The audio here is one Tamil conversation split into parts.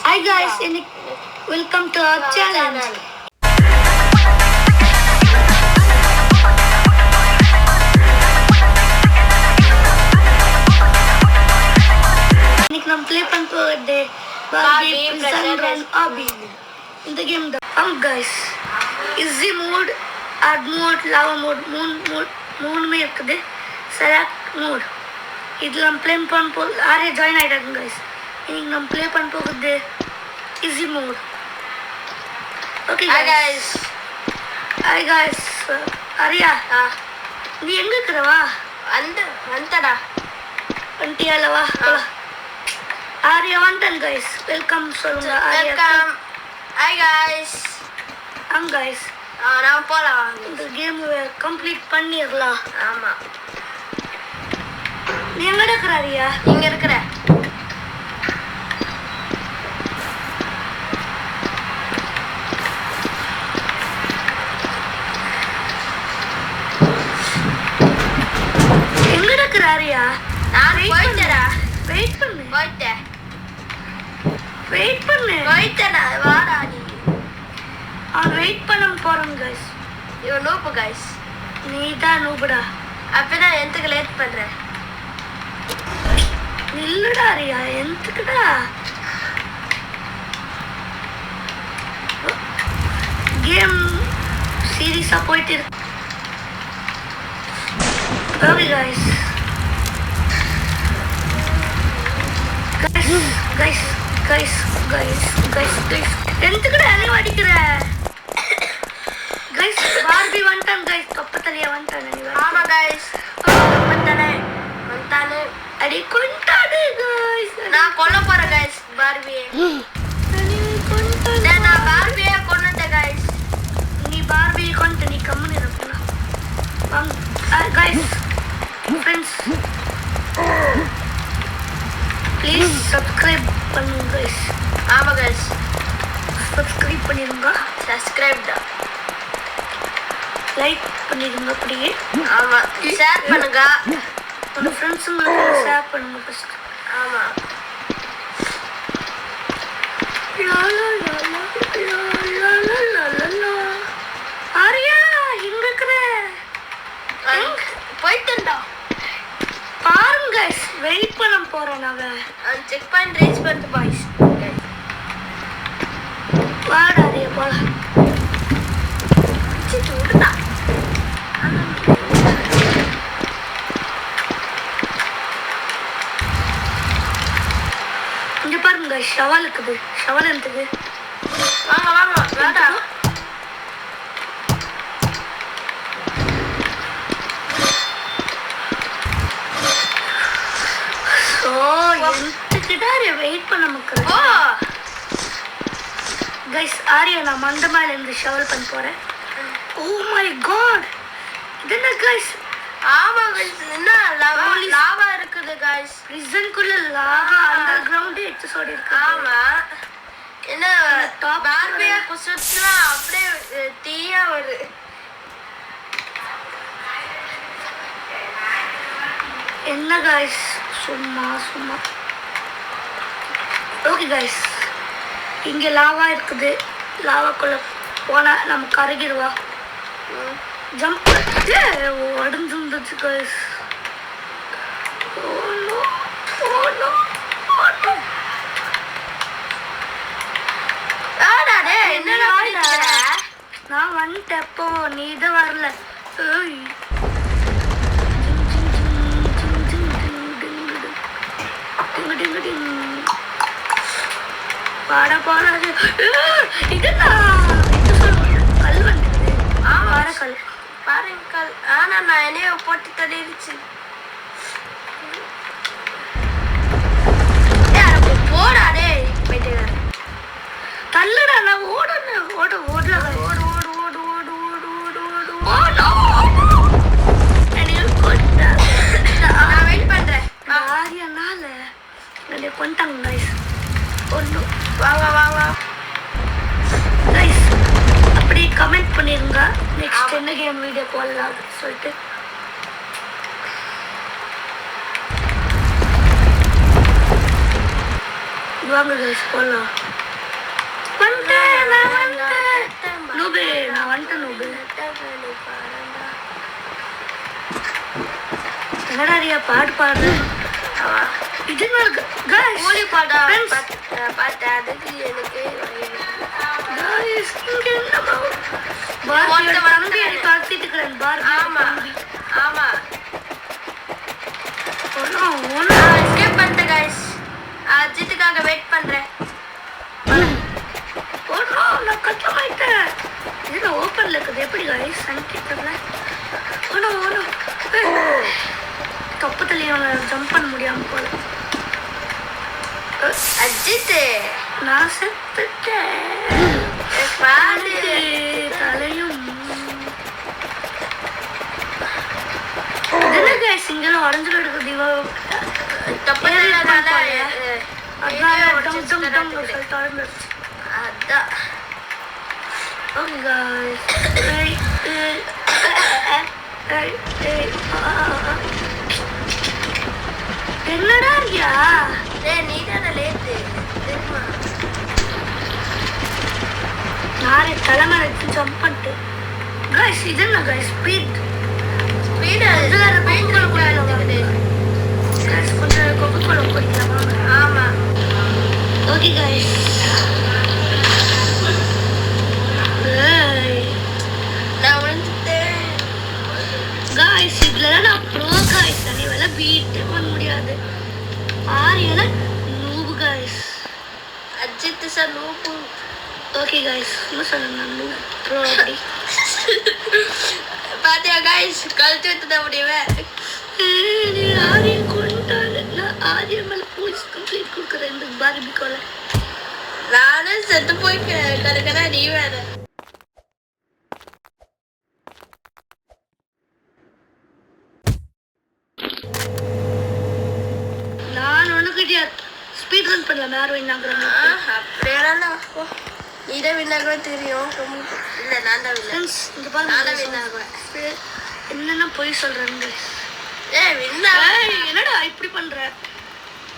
Hi guys, welcome to our channel. இன்னைக்கு நம்ம ப்ளே பண்ண போறது Barbie Prison Run Obby. இந்த கேம் தான் guys. Easy mode, hard mode, lava mode, மூணுமே இருக்குது. Select mode. இதுல நம்ம ப்ளே பண்ண போறது ஆரே ஜாயின் ஆயிட்டாங்க guys. இன்னைக்கு நம்ம ப்ளே பண்ண போறது easy mode. Okay guys. Hi guys. Arya நீ எங்க இருக்கறவா? வந்தடா. வண்டியாலவா? ஆரியா வந்தன் guys. வெல்கம் சொல்லுங்க Arya. Welcome. Hi guys. guys. நான் போலாம். இந்த கேம் கம்ப்ளீட் பண்ணிரலாம். ஆமா. நீ எங்க இருக்கற ஆரியா? இங்க இருக்கற. எங்க இருக்கற ஆரியா? நான் போயிட்டடா. வெயிட் பண்ணு. போயிட்டடா. வாடா நீ. வெயிட் பண்ண போறோம் guys. You knob guys. நீ தான் நூபடா. அப்பதான் எதுக்கு லேட் பண்ற? நில்லுடா ஆரியா, எதுக்குடா? கேம் சீரியஸா போயிட்டு இருக்கு. Okay guys. எதுக்குடா நீ அடிக்கிற? guys பார்பி வந்துட்டான் guys. தொப்பத்தலையா வந்துட்டான் நீ. ஆமா guys. வந்தானே. அடி கொண்டாடு guys. நான் கொல்ல போறேன் guys பார்பியை. நான் பார்பியை கொன்னுட்டேன் guys. நீ பார்பியை கொண்டு நீ கம்முனு இருப்பா. வாங்க guys. friends please subscribe பண்ணுங்க guys. ஆமா guys. subscribe பண்ணிருங்க. subscribe தான். லைக் பண்ணிருங்க அப்படியே. ஆமா. ஷேர் பண்ணுங்க. உங்க ஃப்ரெண்ட்ஸுங்களுக்கு ஷேர் பண்ணுங்க ஃபர்ஸ்ட். ஆமா. லா லா லா லா லா லா லா. ஆரியா எங்க இருக்கற? போயிட்டேன்டா. பாருங்க guys, வெயிட் பண்ண போறேன் நான். செக் பாயிண்ட் ரீச் பண்ணிட்டு பாய்ஸ். வாடா ஆரியா போலாம். சுடுடா. இங்க பாருங்க guys, ஷவல் இருக்குது. ஷவல் இருக்குது. வாங்க வாடா. வெயிட் பண்ண மக்கள். guys ஆரியா நான் மண்ட மேல இருந்து ஷவல் பண்ண போறேன். oh my god, இது என்ன guys? ஆமா guys, என்ன லாவா இருக்குது guys. prison குள்ள லாவா அண்டர் கிரவுண்ட் எபிசோட் இருக்கு. ஆமா. என்ன பார்பியா குசுட்னா அப்படியே தீயா வருது. என்ன guys, சும்மா ஓகே guys, இங்க லாவா இருக்குது. லாவாக்குள்ள போனா நம்ம கருகிடுவா. ஜம்ப் அடைஞ்சிருந்துச்சு guys. oh no. என்னடா பண்ணிக்கிற? நான் வந்துட்டேன். எப்போ நீ தான் வரல. பாடாது. இதுனா கல் வந்துடுது. பாறைக்கல். பாருங்கள். ஆனா நான் என்னைய போட்டு தள்ளிடுச்சு. போடாடே போயிட்டு தள்ளுடா. நான் ஓட நான் வெயிட் பண்றேன். ஆரியனால என்னை கொண்டாங்க guys. ஒன்று வாங்க guys, அப்படி கமெண்ட் பண்ணிருங்க நெக்ஸ்ட் என்ன கேம் வீடியோ போடலாம் சொல்லிட்டு. வாங்க guys போலாம். வந்துட்டேன் நான் வந்துட்டேன் நூபே நான் வந்துட்டேன் நூபே என்னடா ரியா பாட்டு பாடுற இது guys மூலி பாடா friends பார்த்தேன் அதுக்கு எனக்கு guys இங்க என்னமா பார்பி தம்பி எனக்கு காத்திட்டு இருக்கேன் பார்பி ஆமா ஆமா ஒண்ணு எஸ்கேப் பண்ணிட்டேன் गाइस அஜித்துக்காக வெயிட் பண்றேன் ஓடா நான் கட்டமாயிட்டேன் இது ஓபன்ல இருக்குது எப்படி गाइस சங்கிட்டல ஓடா ஓடா தப்பத்துல ஜம்ப் பண்ண முடியாம போல அஜித் நான் செத்துட்டேன் பாரு தலையும் என்ன गाइस இங்கெல்லாம் உடைஞ்சு கிடக்கு தீவா தப்பதனால அதான் டம் டம் டம் சொல்லிட்டு ஆரம்பிச்சு அதான் ஓகே गाइस என்னடா ரியா டேய் நீ தான் லேட் தெரியுமா நானே தலைமையில எடுத்து ஜம்ப் பண்ணிட்டு गाइस இது என்ன गाइस ஸ்பீட் ஸ்பீட் அதுல பெயிண்ட் கலர் கூட இருக்குது गाइस கொஞ்சம் கோகோகோலா குடிக்கலாமா ஆமா ஓகே गाइस நான் வந்துட்டேன் गाइस இதுல நான் ப்ரோ गाइस அனிவல பீட் பண்ண முடியாது ஆரியல நூபு गाइस அஜித் சார் நூபு ஓகே गाइस நான் சொல்றேன் நூபு ப்ரோ அப்படி பாத்தியா गाइस கழுத்து விட்டுத முடியவே நீ ஆரிய கொண்டால நான் ஆரிய மேல போலீஸ் கம்ப்ளைண்ட் கொடுக்குறேன் இந்த பார்பிகோல நானும் செத்து போய் கிடக்கிறா நீ வேற நான் உனக்கு ஸ்பீட் ரன் பண்ணல யாரும் வின்னாக்குறாங்க அப்படியெல்லாம் நீதான் வின்னாக தெரியும் இல்ல நான் தான் வின்ன ஃப்ரெண்ட்ஸ் இங்க நான் தான் பாருங்க வின்னாகுவேன் என்னென்ன போய் சொல்றேன் வின்னா என்னடா இப்படி பண்ற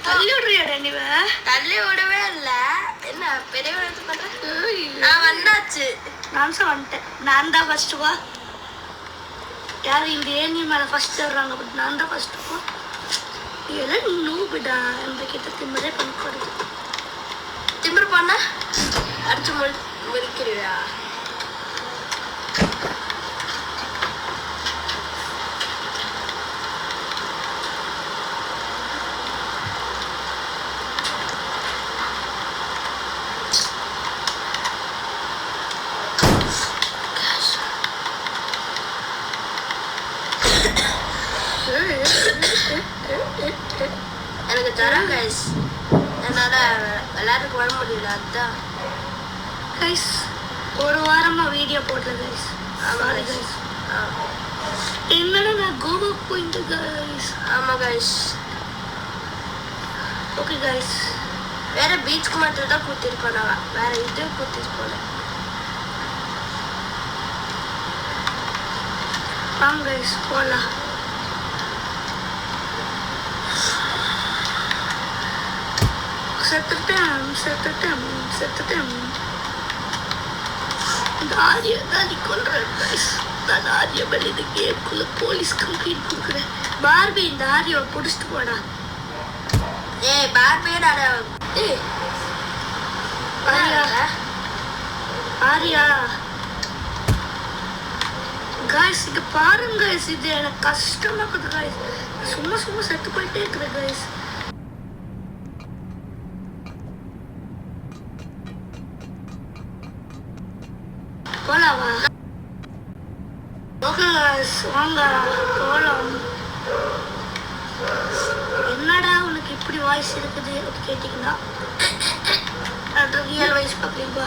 தள்ளி விடுறியாடா நீ தள்ளி விடவே இல்ல என்ன பெரிய விடத்து பண்ற நான் வந்தாச்சு நான் வந்துட்டேன் நான் தான் ஃபர்ஸ்ட் வா யாரும் இந்த ஏனி மேல ஃபர்ஸ்ட் வர்றாங்க பட் நான் தான் ஃபர்ஸ்ட் போ இதெல்லாம் நூபிடா அந்த கிட்ட திம்மதே பண்ணிக்கூடாது திமிர் பண்ணா அடிச்சு முடிக்கிறியா எனக்கு தரம் கைஸ் என்னால விளையாட்டுக்கு வர முடியல அதான் கைஸ் ஒரு வாரமா வீடியோ போடல கைஸ் சாரி கைஸ் என்னடா நான் கோவா போயிட்டு கைஸ் ஆமா கைஸ் ஓகே கைஸ் வேற பீச்சுக்கு மட்டும் தான் கூட்டிருக்கோம் நான் வேற இது கூட்டிட்டு போல வாங்க கைஸ் போலாம் செத்துட்டேன் இந்த ஆரிய தான் கொள்றேன் கைஸ் நான் ஆரிய மேல இந்த கேம்குள்ள போலீஸ் கம்ப்ளைண்ட் கொடுக்குறேன் பார்பி இந்த ஆரியாவை பிடிச்சிட்டு போடா ஏய் பார்பேடா ஏய் ஆரியா ஆரியா गाइस இங்க பாருங்க गाइस இது எனக்கு கஷ்டமா இருக்குது गाइस சும்மா சும்மா செத்து போயிட்டே இருக்குது गाइस போலாமா ஓகே गाइस வாங்க போலாம் என்னடா உனக்கு இப்படி வாய்ஸ் இருக்குது அப்படி கேட்டிங்கன்னா அது ரியல் வாய்ஸ் பாப்பீங்க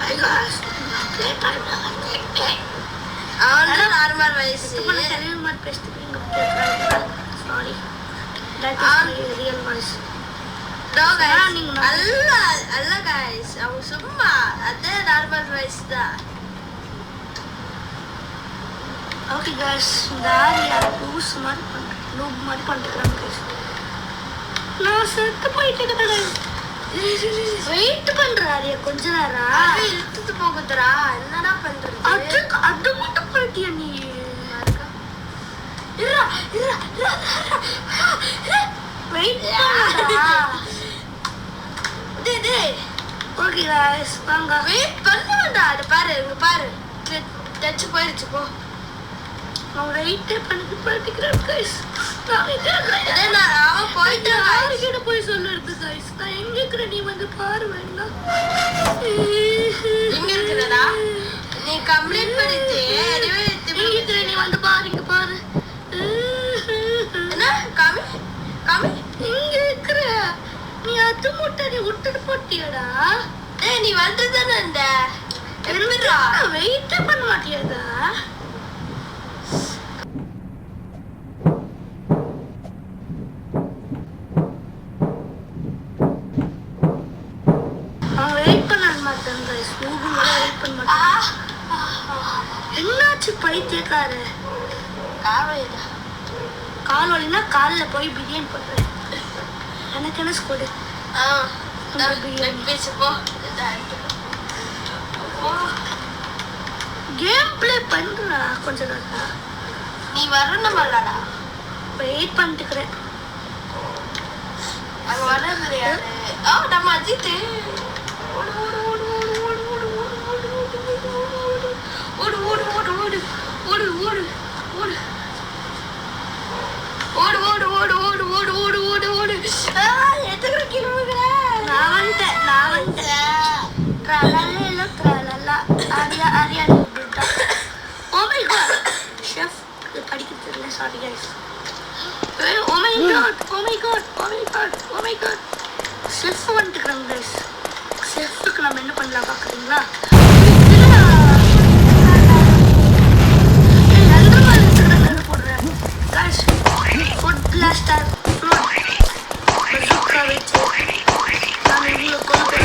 ஐ गाइस ப்ளே பண்ணுங்க அவன் நார்மல் வயசு தெலுங்கு மாதிரி பேசிட்டு sorry that is real voice No guys, அல்ல guys, அவன் சும்மா அதே நார்மல் வயசு தான். ஓகே guys, இந்த ஆரியா லூஸ் மாதிரி பண்ணுறாங்க guys. நான் செத்து போயிட்டு இருக்கிறேன் வெயிட் பண்றாரு கொஞ்ச நேரம். அது இழுத்துட்டு போகுதுடா. என்னடா பண்றது? அது மட்டும் பண்ணிட்டியா நீ? வெயிட் பண்ணுடா. டேய் ஓகே गाइस வாங்க. வெயிட் பண்ணுடா. அது பாரு, இங்க பாரு. டச் போயிடுச்சு போ. நான் வெயிட் பண்ணிக்கிறேன் गाइस. அவன் போயிட்டு யாருக்கிட்ட போய் சொல்லுறது गाइस? நான் எங்க இருக்கிறேன், நீ வந்து பாரு வேணா. எங்க இருக்குடா? நீ கம்ப்ளீட் பண்ணிட்டு எங்க இருக்கிற நீ வந்து பாரு, இங்க பாரு. என்ன காமி காமி எங்க இருக்கிற நீ? அது முட்டை நீ விட்டுட்டு போட்டியாடா? நீ வந்துதானே இந்த வெயிட் பண்ண மாட்டியாடா? என்னாச்சு பைத்தியக்கார? கால் வலினா காலில் போய் பிரியாணி பண்றேன். எனக்கு என்ன ஸ்கூடு? கேம் பிளே பண்றா கொஞ்ச நேரம். நீ வரணுமாடா? வெயிட் பண்ணிட்டுக்கிறேன். அங்க வர முடியாது. நம்ம Ajith Sorry guys. Oh my god, oh my god, oh my god, oh my god. Chef வந்துட்டோம் guys. Chefக்கு நம்ம என்ன பண்ணலாம் பாக்குறீங்களா? Guys, food blaster, float, bazooka வச்சு நான் இவ்வளோ கொண்டு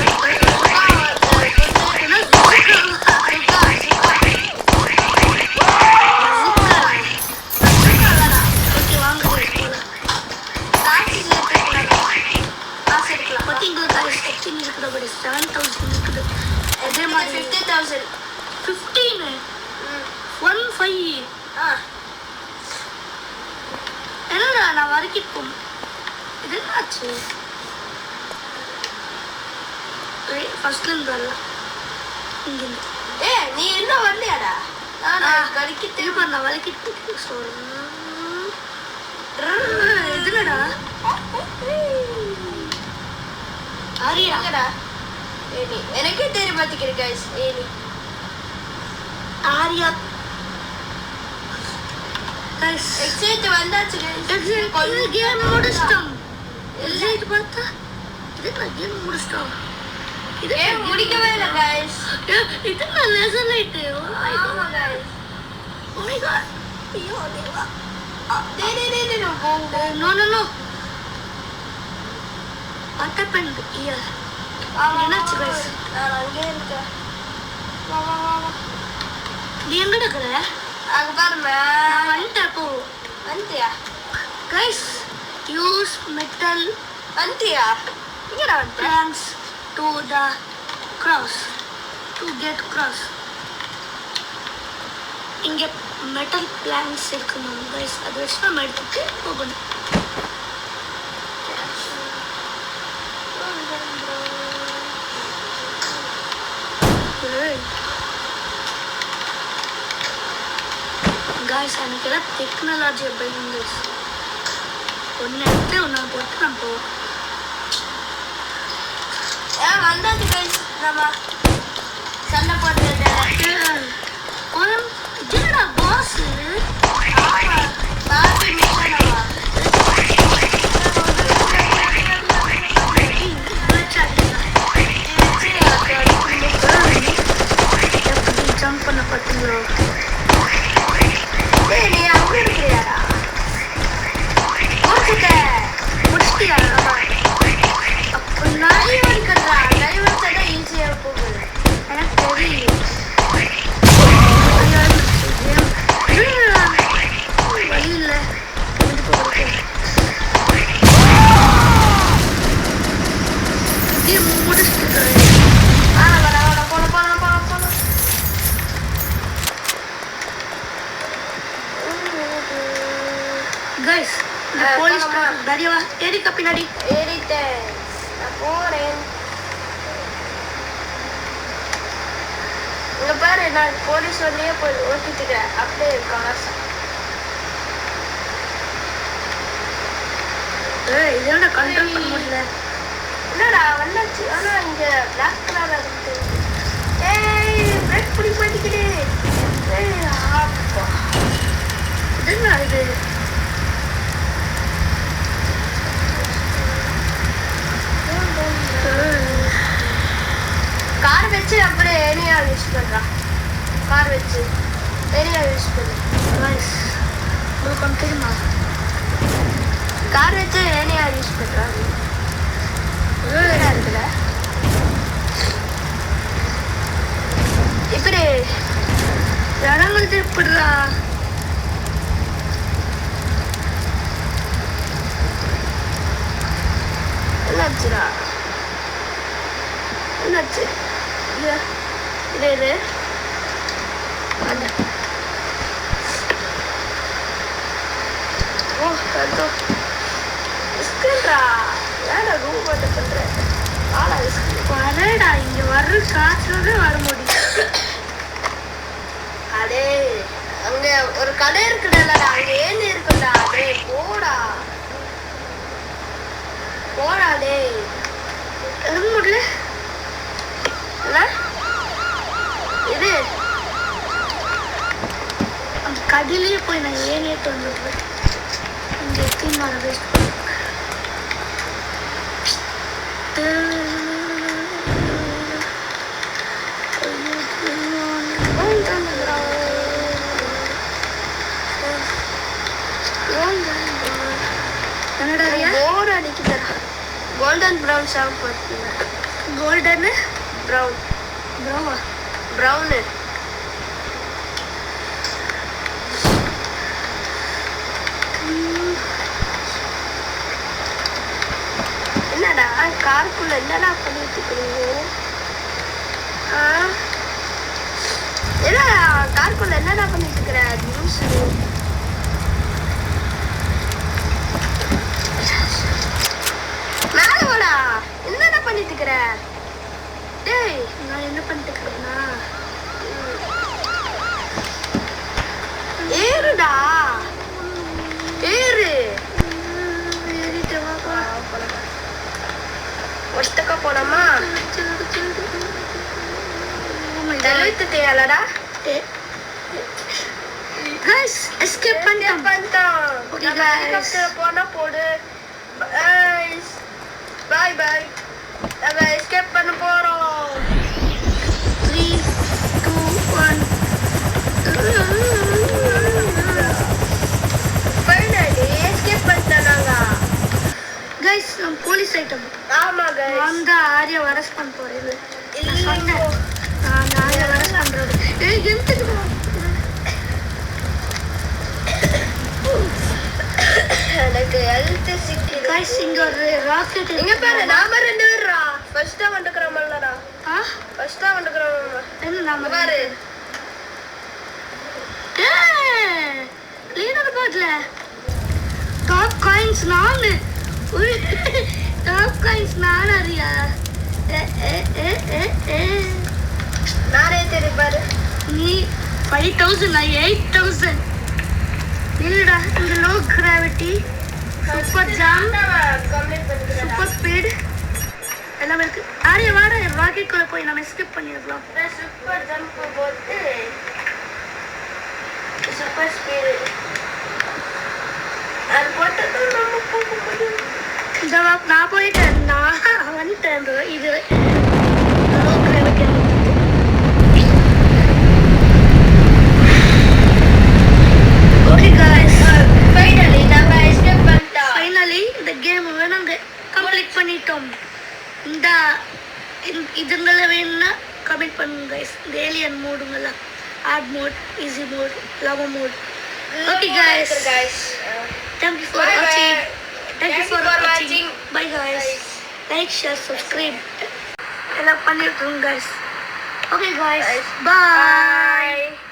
என்னடா நான் வரைக்கும் இது என்னாச்சு? ஃபர்ஸ்ட்ல இருந்து வரலாம். நீ என்ன வரலையாடா? நான் கடிக்கிட்டு நான் வலிக்கிட்டு எதுலடா? ஆரியாடா எனக்கே தெரிய மாட்டேங்குது गाइस. ஆரியா guys எக்ஸைட் வந்தாச்சு गाइस. எக்ஸைட் கேம் முடிச்சிட்டோம். எக்ஸைட் பார்த்தா இது கேம் முடிச்சிட்டோம். இது கேம் முடிக்கவே இல்ல गाइस. இது நான் லெசன் லைட். ஆமா गाइस. Oh my god. ஐயோ தேவா. டேய் no no no. What happened here? என்னாச்சு guys? நான் அங்கே இருக்கேன். வா வா வா. நீ எங்க இருக்கற? அங்க பாருங்க. நான் வந்துட்டேன் போ. வந்துட்டியா? Guys, use metal வந்துட்டியா? இங்கடா வந்து. planks to the cross to get cross. இங்க மெட்டல் பிளாங்க்ஸ் இருக்கணும் guys. அது வச்சு நம்ம எடுத்துட்டு போகணும். guys எனக்கு எல்லாம் டெக்னாலஜி அப்படின்னு ஒன்று எடுத்து ஒன்று போட்டு நம்ம போவோம். வந்தாச்சு guys. நம்ம சண்டை போட்டுட்டு என்னடா பாஸ்? பாபி மிஷனவா ஜம்ப் பண்ண பார்த்தீங்களோ? நீ அங்க இருக்கிறியாடா? முடிச்சிட்டியா? அப்போ நான் இருக்கிறதா? டைவர்ஸ் தான் ஈஸியாக போகுது. எனக்கு தெரியல. வழி இல்லை. அறிவா ஏரிக்கா பின்னாடி. ஏறிட்டேன். நான் போறேன். இங்க பாரு, நான் போலீஸ் வண்டியே போய் ஓட்டிட்டுக்கிறேன். அப்படியே காசு. இதோட கண்ட்ரோல் பண்ண முடியல. என்னடா வந்தாச்சு. ஆனா இங்க பிளாக் கலர்ல இருக்கு. ஏய் பிரேக் பிடி மாட்டிக்கிடு. ஏய் அப்பா. என்ன இது? கார் வச்சு அப்படியே ஏனியா யூஸ் பண்றான். கார் வச்சு ஏனியா யூஸ் பண்ணு. गाइस உங்களுக்கு ஒன்று தெரியுமா? கார் வச்சு ஏனியா யூஸ் பண்றான். இருக்குல்ல இப்படி இடங்களுக்கு எப்படிடா? என்னாச்சுடா? என்னாச்சு? இது இது ஓ கண்டோ இஸ்கேல்ரா. ஏன்டா ரூம் போட்டு பண்ற? ஆளா இஸ்கேல் வரடா, இங்க வர்ற காசுல வர முடியும். அடே அங்க ஒரு கடை இருக்குடா, அங்க ஏன்னு இருக்குடா. டே போடா போடா. டே இறங்க முடியல. இது அந்த கடையிலேயே போய் நான் ஏனியே வந்துடுறேன். இங்க எத்தனை மரம் வேஸ்ட் பண்ண. போர் அடிக்குதுடா. கோல்டன் ப்ரௌன் சாங் போட்டுங்க. கோல்டன் ப்ரௌன் ப்ரௌவா? ப்ரௌனு என்னடா காருக்குள்ள என்னடா பண்ணிட்டு இருக்கீங்க? என்னடா காருக்குள்ள என்னடா பண்ணிட்டு இருக்கிற? நியூஸ் மேல வாடா. என்னடா பண்ணிட்டு இருக்கிற? டேய் நான் என்ன பண்ணிட்டு இருக்கேன்னா, ஏறுடா ஏறு. ஏறிட்டு வா. ஒருத்தக்க போனோமா? தழுவித்து தேலடா. கைஸ் எஸ்கேப் பண்ணிட்டோம். Okay, நம்ம guys. ஹெலிகாப்டர் போனா போடு. By by. நம்ம எஸ்கேப் பண்ண போறோம். 3 2 1. ஃபைனலி எஸ்கேப் பண்ணிட்டாங்க. கைஸ் நம்ம போலீஸ் ஐட்டம். ஆமா गाइस. வாங்க ஆரியா அரெஸ்ட் பண்ண போறேன். இல்ல சொன்னேன். நான் ஆரியா அரெஸ்ட் பண்றது. ஏய் எந்துக்கு? எனக்கு ஹெல்த் சிக்கி. கைஸ் இங்க ஒரு ராக்கெட் இங்க பாரு, நாம ரெண்டு பேர்ரா. ஃபர்ஸ்டா வந்துக்கறோம்லடா. ஃபர்ஸ்டா வந்துக்கறோம். என்ன நாம பாரு. ஏய் லீடர் பாட்ல டாப் காயின்ஸ் நான். டாப் காயின்ஸ் நான் ஆரியா. நானே தெரி பாரு. நீ 5000 நான் 8000. இல்லடா இந்த low gravity super jam complete பண்ணிக்கிறேன். சூப்பர் ஸ்பீட் எல்லாம் இருக்கு. ஆரியா வாடா ராக்கெட் குள்ள போய் நம்ம எஸ்கேப் பண்ணிடலாம். சூப்பர் ஜம்ப் போட்டு சூப்பர் ஸ்பீட் அது போட்டு நம்ம போக முடியும். இந்த நான் போயிட்டேன். நான் வந்துட்டேன். இது low gravity. Okay guys finally நம்ம எஸ்கேப் பண்ணிட்டோம். ஃபைனலி இந்த கேம் நாங்க கம்ப்ளீட் பண்ணிட்டோம். இந்த இதுங்கள வேணும்னா கமெண்ட் பண்ணுங்க गाइस. இந்த ஏலியன் மோடுங்கள hard mode, easy mode, love mode. Okay guys thank you for Bye, watching. bye. Thank you for watching. Bye guys. Like, share, subscribe. எல்லாம் பண்ணிருக்கோம் guys. Okay guys. Bye. Bye.